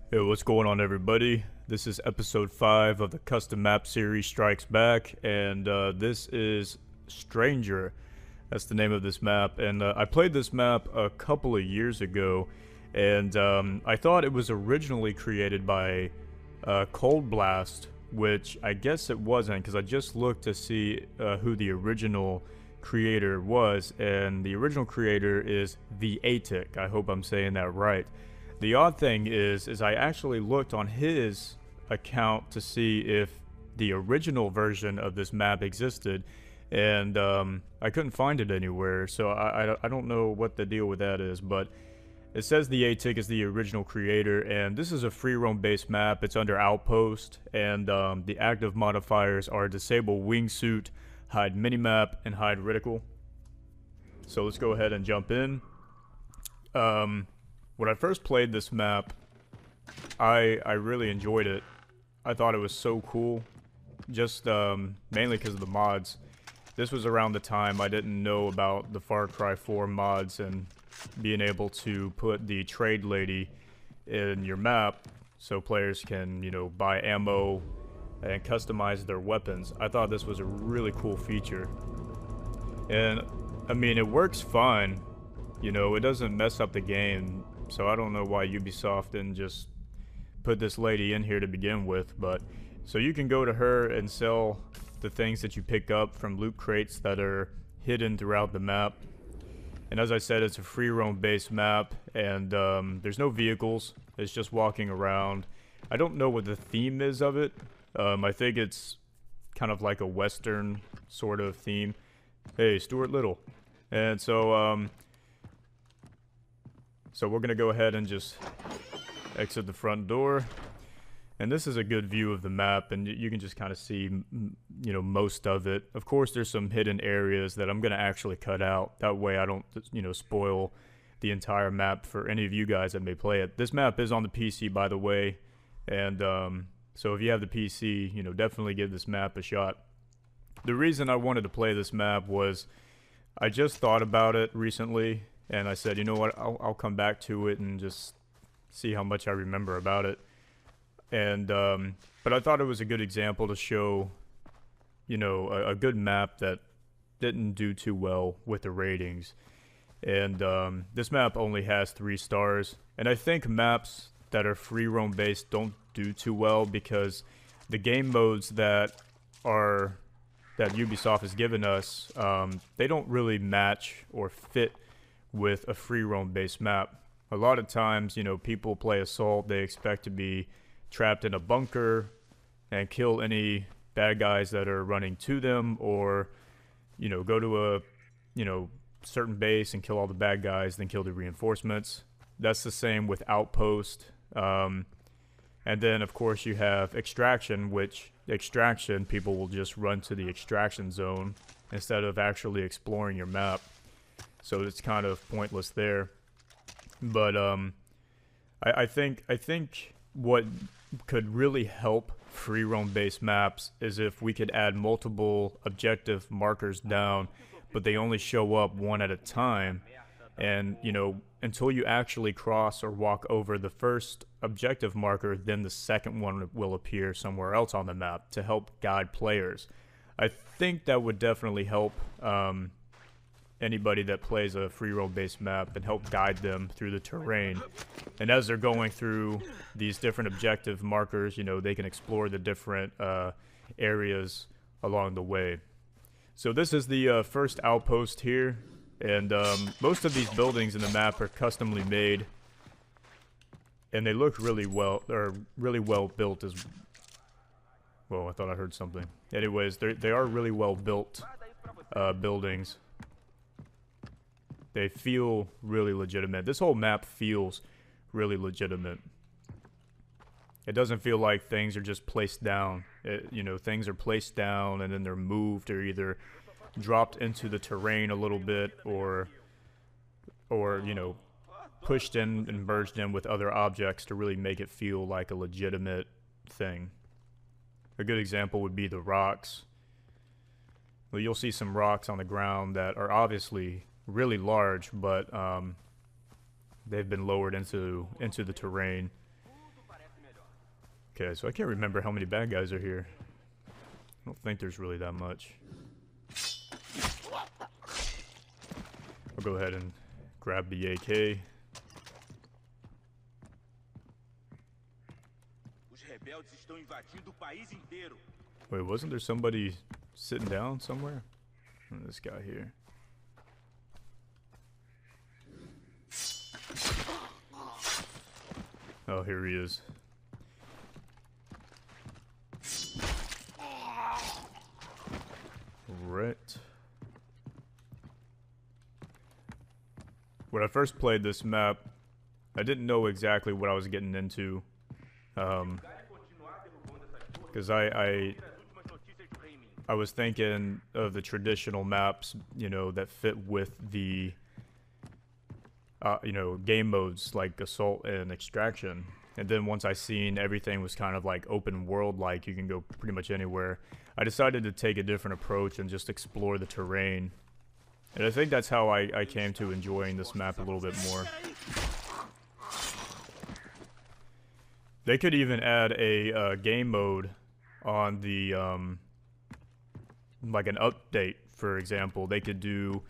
Hey, what's going on, everybody? This is episode 5 of the custom map series Strikes Back, and this is Stranger. That's the name of this map, and I played this map a couple of years ago, and I thought it was originally created by Cold Blast, which I guess it wasn't, because I just looked to see who the original creator was, and the original creator is THEAETIK. I hope I'm saying that right. The odd thing is I actually looked on his account to see if the original version of this map existed, and I couldn't find it anywhere, so I don't know what the deal with that is, but it says the THEAETIK is the original creator, and this is a free roam based map. It's under Outpost, and the active modifiers are Disable Wingsuit, Hide Minimap, and Hide Reticle. So let's go ahead and jump in. When I first played this map, I really enjoyed it. I thought it was so cool, just mainly because of the mods. This was around the time I didn't know about the Farcry 4 mods and being able to put the trade lady in your map so players can, you know, buy ammo and customize their weapons. I thought this was a really cool feature. And, I mean, it works fine. You know, it doesn't mess up the game. So I don't know why Ubisoft didn't just put this lady in here to begin with, but so you can go to her and sell the things that you pick up from loot crates that are hidden throughout the map. And as I said, it's a free roam based map, and there's no vehicles. It's just walking around. I don't know what the theme is of it. I think it's kind of like a Western sort of theme. Hey, Stuart Little. And so we're going to go ahead and just exit the front door. And this is a good view of the map, and you can just kind of see, you know, most of it. Of course, there's some hidden areas that I'm going to actually cut out. That way I don't, you know, spoil the entire map for any of you guys that may play it. This map is on the PC, by the way. And so if you have the PC, you know, definitely give this map a shot. The reason I wanted to play this map was I just thought about it recently. And I said, you know what, I'll come back to it and just see how much I remember about it. And, but I thought it was a good example to show, you know, a good map that didn't do too well with the ratings. And this map only has 3 stars. And I think maps that are free roam based don't do too well because the game modes that Ubisoft has given us, they don't really match or fit with a free roam based map. A lot of times, you know, people play Assault, they expect to be trapped in a bunker and kill any bad guys that are running to them, or, you know, go to a, you know, certain base and kill all the bad guys, then kill the reinforcements. That's the same with Outpost. And then, of course, you have Extraction, which Extraction, people will just run to the extraction zone instead of actually exploring your map. So it's kind of pointless there. But I think what could really help free roam based maps is if we could add multiple objective markers down, but they only show up one at a time. And, you know, until you actually cross or walk over the first objective marker, then the second one will appear somewhere else on the map to help guide players. I think that would definitely help anybody that plays a free roam based map and help guide them through the terrain. And as they're going through these different objective markers, you know, they can explore the different areas along the way. So this is the first outpost here, and most of these buildings in the map are customly made, and they look really well, or really well built as well. I thought I heard something. Anyways, they are really well built buildings. They feel really legitimate. This whole map feels really legitimate. It doesn't feel like things are just placed down. You know, things are placed down and then they're moved or either dropped into the terrain a little bit or you know, pushed in and merged in with other objects to really make it feel like a legitimate thing. A good example would be the rocks. Well, you'll see some rocks on the ground that are obviously really large, but they've been lowered into the terrain. Okay, so I can't remember how many bad guys are here. I don't think there's really that much. I'll go ahead and grab the AK. Wait, wasn't there somebody sitting down somewhere? Oh, this guy here. Oh, here he is. Right. When I first played this map, I didn't know exactly what I was getting into. Because I was thinking of the traditional maps, you know, that fit with the, you know, game modes like Assault and Extraction. And then once I seen everything was kind of like open world, like you can go pretty much anywhere, I decided to take a different approach and just explore the terrain. And I think that's how I came to enjoying this map a little bit more. They could even add a game mode on the, like an update, for example. They could do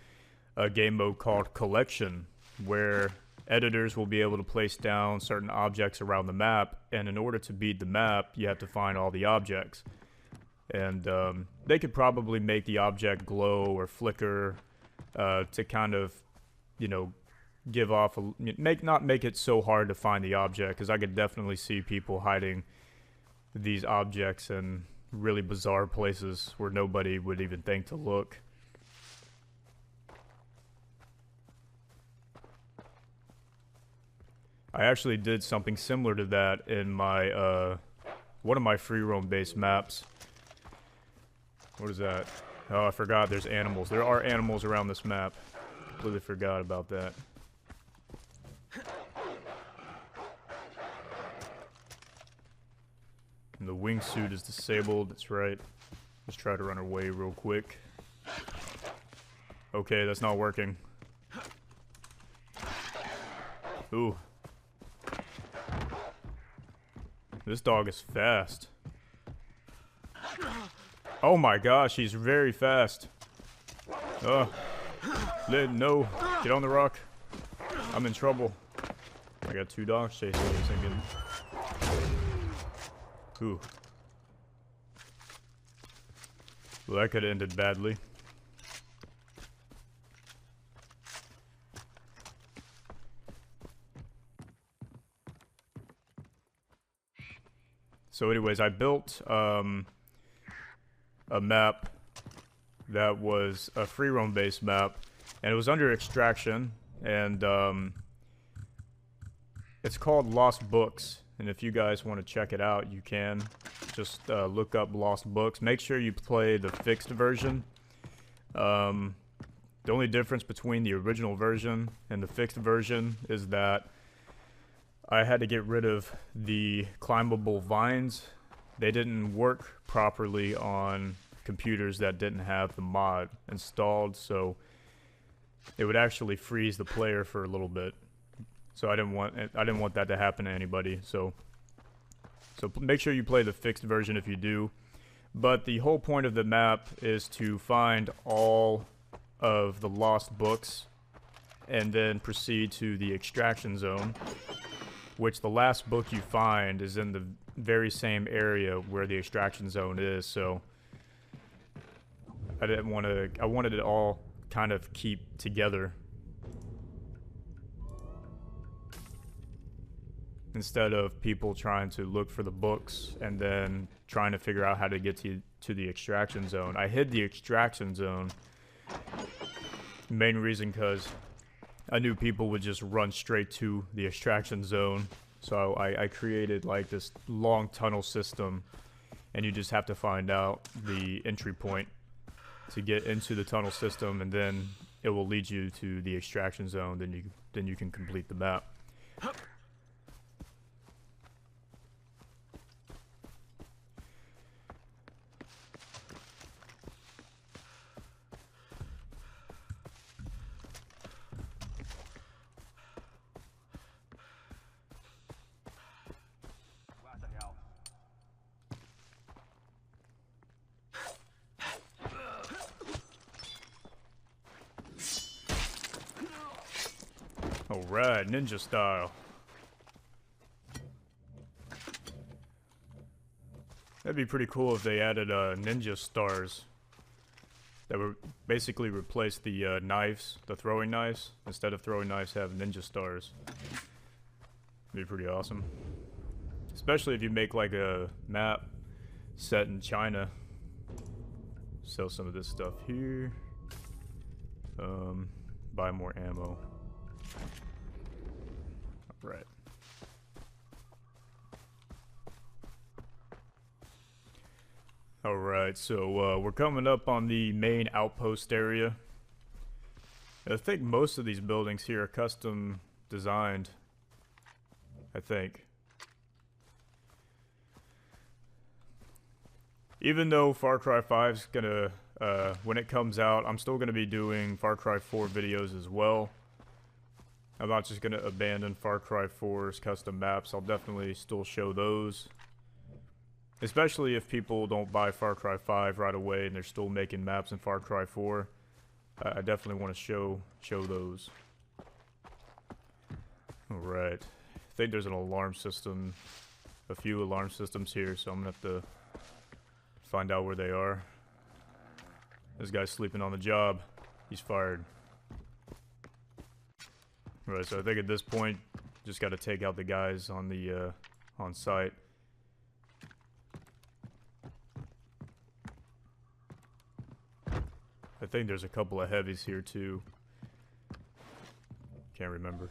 a game mode called Collection, where editors will be able to place down certain objects around the map, and in order to beat the map, you have to find all the objects. And they could probably make the object glow or flicker to kind of, you know, give off a, not make it so hard to find the object, because I could definitely see people hiding these objects in really bizarre places where nobody would even think to look. I actually did something similar to that in my one of my free roam based maps. What is that? Oh, I forgot there's animals. There are animals around this map. Completely forgot about that. And the wingsuit is disabled, that's right. Let's try to run away real quick. Okay, that's not working. Ooh. This dog is fast. Oh my gosh, he's very fast. No, get on the rock. I'm in trouble. I got two dogs chasing me, thinking. Ooh. Well, that could have ended badly. So anyways, I built a map that was a free roam based map, and it was under Extraction, and it's called Lost Books. And if you guys want to check it out, you can just look up Lost Books. Make sure you play the fixed version. The only difference between the original version and the fixed version is that I had to get rid of the climbable vines. They didn't work properly on computers that didn't have the mod installed, so it would actually freeze the player for a little bit. So I didn't want that to happen to anybody. So make sure you play the fixed version if you do. But the whole point of the map is to find all of the lost books and then proceed to the extraction zone, which the last book you find is in the very same area where the extraction zone is. So I wanted it all kind of keep together, instead of people trying to look for the books and then trying to figure out how to get to the extraction zone. I hid the extraction zone. Main reason because I knew people would just run straight to the extraction zone. So I created like this long tunnel system, and you just have to find out the entry point to get into the tunnel system, and then it will lead you to the extraction zone. Then you can complete the map. Alright, ninja style. That'd be pretty cool if they added ninja stars that would basically replace the knives, the throwing knives. Instead of throwing knives, have ninja stars. Be pretty awesome. Especially if you make like a map set in China. Sell some of this stuff here. Buy more ammo. Alright. Alright, so we're coming up on the main outpost area. I think most of these buildings here are custom designed. I think. Even though Far Cry 5's gonna, when it comes out, I'm still gonna be doing Far Cry 4 videos as well. I'm not just gonna abandon Far Cry 4's custom maps. I'll definitely still show those. Especially if people don't buy Far Cry 5 right away and they're still making maps in Far Cry 4. I definitely want to show those. Alright. I think there's an alarm system, a few alarm systems here, so I'm gonna have to find out where they are. This guy's sleeping on the job. He's fired. Right, so I think at this point, just gotta take out the guys on the, on site. I think there's a couple of heavies here too. Can't remember.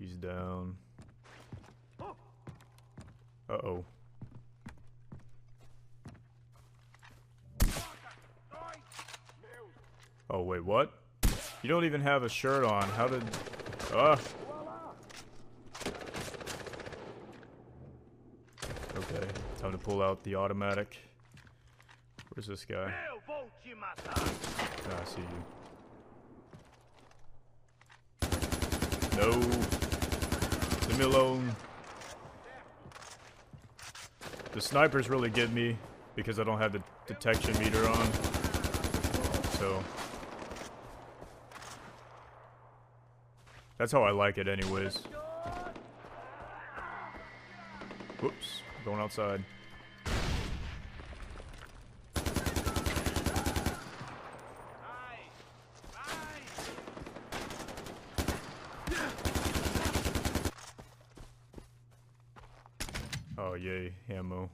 He's down. Uh-oh. Oh, wait, what? You don't even have a shirt on. How did... Okay, time to pull out the automatic. Where's this guy? Ah, I see you. No. Leave me alone. The snipers really get me because I don't have the detection meter on. So that's how I like it anyways. Whoops, going outside. Oh yay, ammo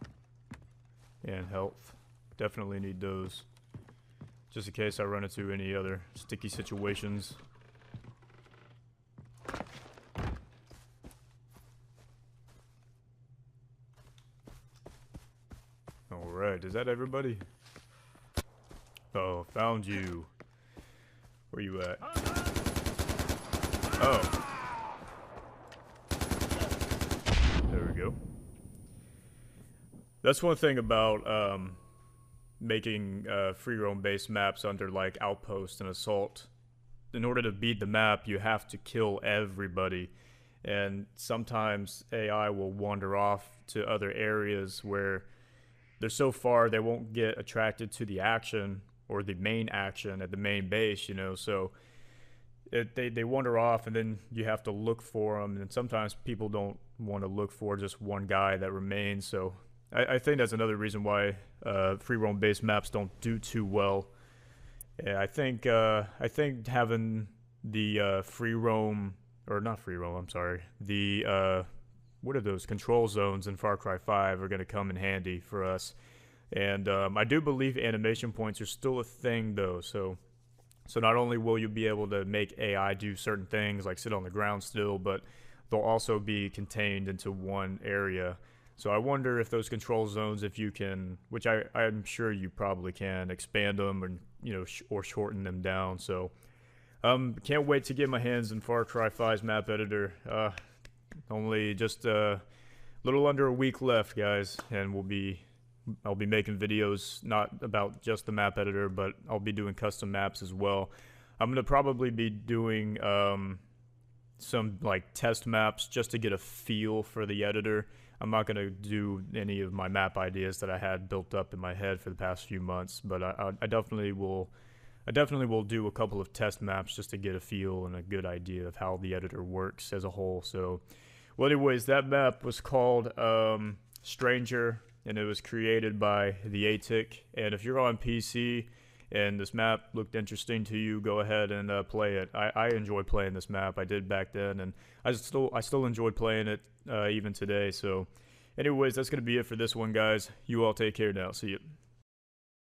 and health. Definitely need those. Just in case I run into any other sticky situations. Alright, is that everybody? Oh, found you. Where you at? Oh. There we go. That's one thing about making free roam based maps under like Outpost and Assault. In order to beat the map, you have to kill everybody. And sometimes AI will wander off to other areas where they're so far they won't get attracted to the action or the main action at the main base, you know. So they wander off and then you have to look for them. And sometimes people don't want to look for just one guy that remains. So I think that's another reason why free roam based maps don't do too well. Yeah, I think having the free roam, or not free roam, I'm sorry, the what are those control zones in Far Cry 5 are going to come in handy for us. And I do believe animation points are still a thing though. So not only will you be able to make AI do certain things like sit on the ground still, but they'll also be contained into one area. So I wonder if those control zones, if you can, which I'm sure you probably can, expand them and, you know, or shorten them down. So can't wait to get my hands in Far Cry 5's map editor. Only just a little under a week left, guys, and I'll be making videos not about just the map editor, but I'll be doing custom maps as well. I'm gonna probably be doing some like test maps just to get a feel for the editor. I'm not going to do any of my map ideas that I had built up in my head for the past few months, but I definitely will I definitely will do a couple of test maps just to get a feel and a good idea of how the editor works as a whole. So, well, anyways, that map was called Stranger, and it was created by THEAETIK. And if you're on PC and this map looked interesting to you, go ahead and play it. I enjoy playing this map. I did back then, and I still enjoy playing it even today. So, anyways, that's gonna be it for this one, guys. You all take care now. See you.